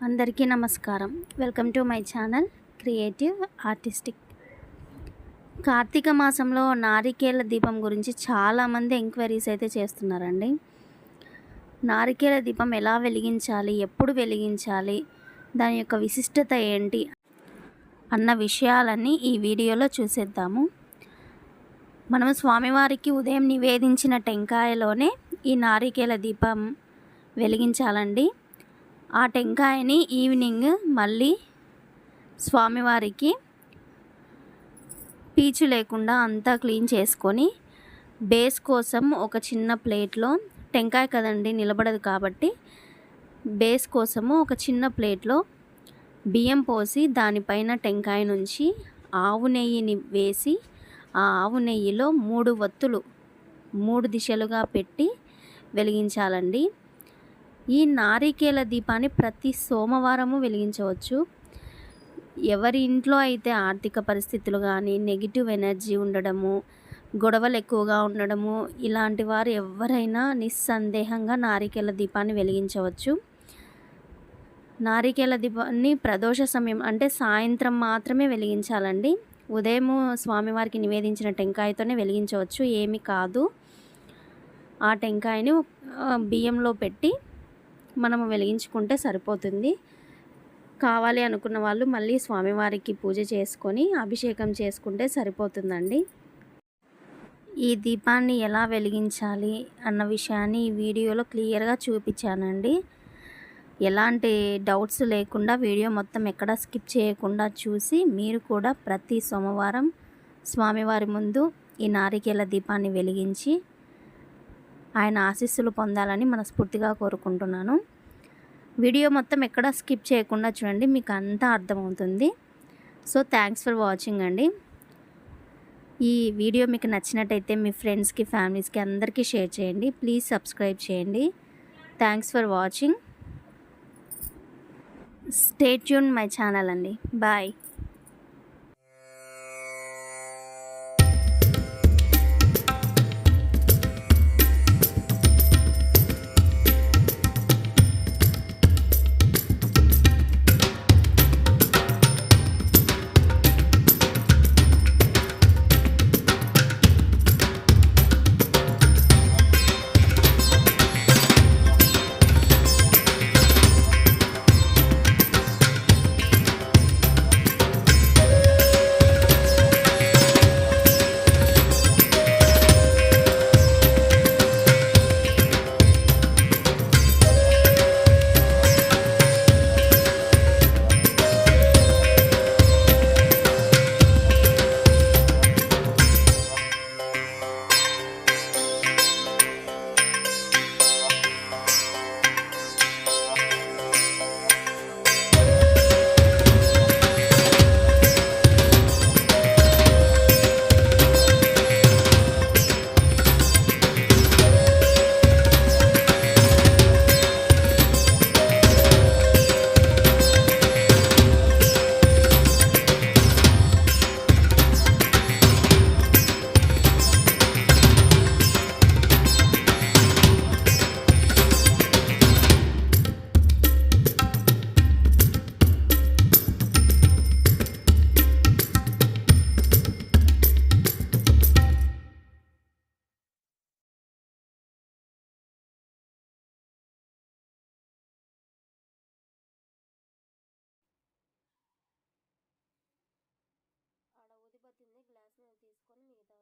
అందరికీ నమస్కారం. Welcome to my channel creative artistic. Karthika మాసంలో నారికేల దీపం గురించి చాలామంది ఎంక్వైరీస్ అయితే చేస్తున్నారండి. నారికేల దీపం ఎలా వెలిగించాలి, ఎప్పుడు వెలిగించాలి, దాని యొక్క విశిష్టత ఏంటి అన్న విషయాలన్నీ ఈ వీడియోలో చూసేద్దాము. మనము స్వామివారికి ఉదయం నివేదించిన టెంకాయలోనే ఈ నారికేల దీపం వెలిగించాలండి. ఆ టెంకాయని ఈవినింగ్ మళ్ళీ స్వామివారికి పీచు లేకుండా అంతా క్లీన్ చేసుకొని బేస్ కోసం ఒక చిన్న ప్లేట్లో, టెంకాయ కదండి నిలబడదు కాబట్టి బేస్ కోసము ఒక చిన్న ప్లేట్లో బియ్యం పోసి దానిపైన టెంకాయ నుంచి ఆవు నెయ్యిని వేసి ఆ ఆవు నెయ్యిలో 3 ఒత్తులు 3 దిశలుగా పెట్టి వెలిగించాలండి. ఈ నారికేల దీపాన్ని ప్రతి సోమవారము వెలిగించవచ్చు. ఎవరి ఇంట్లో అయితే ఆర్థిక పరిస్థితులు కానీ, నెగిటివ్ ఎనర్జీ ఉండడము, గొడవలు ఎక్కువగా ఉండడము, ఇలాంటి వారు ఎవరైనా నిస్సందేహంగా నారికేల దీపాన్ని వెలిగించవచ్చు. నారికేల దీపాన్ని ప్రదోష సమయం అంటే సాయంత్రం మాత్రమే వెలిగించాలండి. ఉదయం స్వామివారికి నివేదించిన టెంకాయతోనే వెలిగించవచ్చు, ఏమి కాదు. ఆ టెంకాయని బియ్యంలో పెట్టి మనము వెలిగించుకుంటే సరిపోతుంది. కావాలి అనుకున్న వాళ్ళు మళ్ళీ స్వామివారికి పూజ చేసుకొని అభిషేకం చేసుకుంటే సరిపోతుందండి. ఈ దీపాన్ని ఎలా వెలిగించాలి అన్న విషయాన్ని ఈ వీడియోలో క్లియర్గా చూపించానండి. ఎలాంటి డౌట్స్ లేకుండా వీడియో మొత్తం ఎక్కడ స్కిప్ చేయకుండా చూసి మీరు కూడా ప్రతి సోమవారం స్వామివారి ముందు ఈ నారికేల దీపాన్ని వెలిగించి ఆయన ఆశీస్సులు పొందాలని మనస్ఫూర్తిగా కోరుకుంటున్నాను. వీడియో మొత్తం ఎక్కడ స్కిప్ చేయకుండా చూడండి, మీకు అంతా అర్థమవుతుంది. సో థ్యాంక్స్ ఫర్ వాచింగ్ అండి. ఈ వీడియో మీకు నచ్చినట్టయితే మీ ఫ్రెండ్స్కి, ఫ్యామిలీస్కి అందరికీ షేర్ చేయండి. ప్లీజ్ సబ్స్క్రైబ్ చేయండి. Thanks for watching. Stay tune my channel అండి. బాయ్. ఊదిపత్తిని గ్లాస్ మీద తీసుకొని మిగతా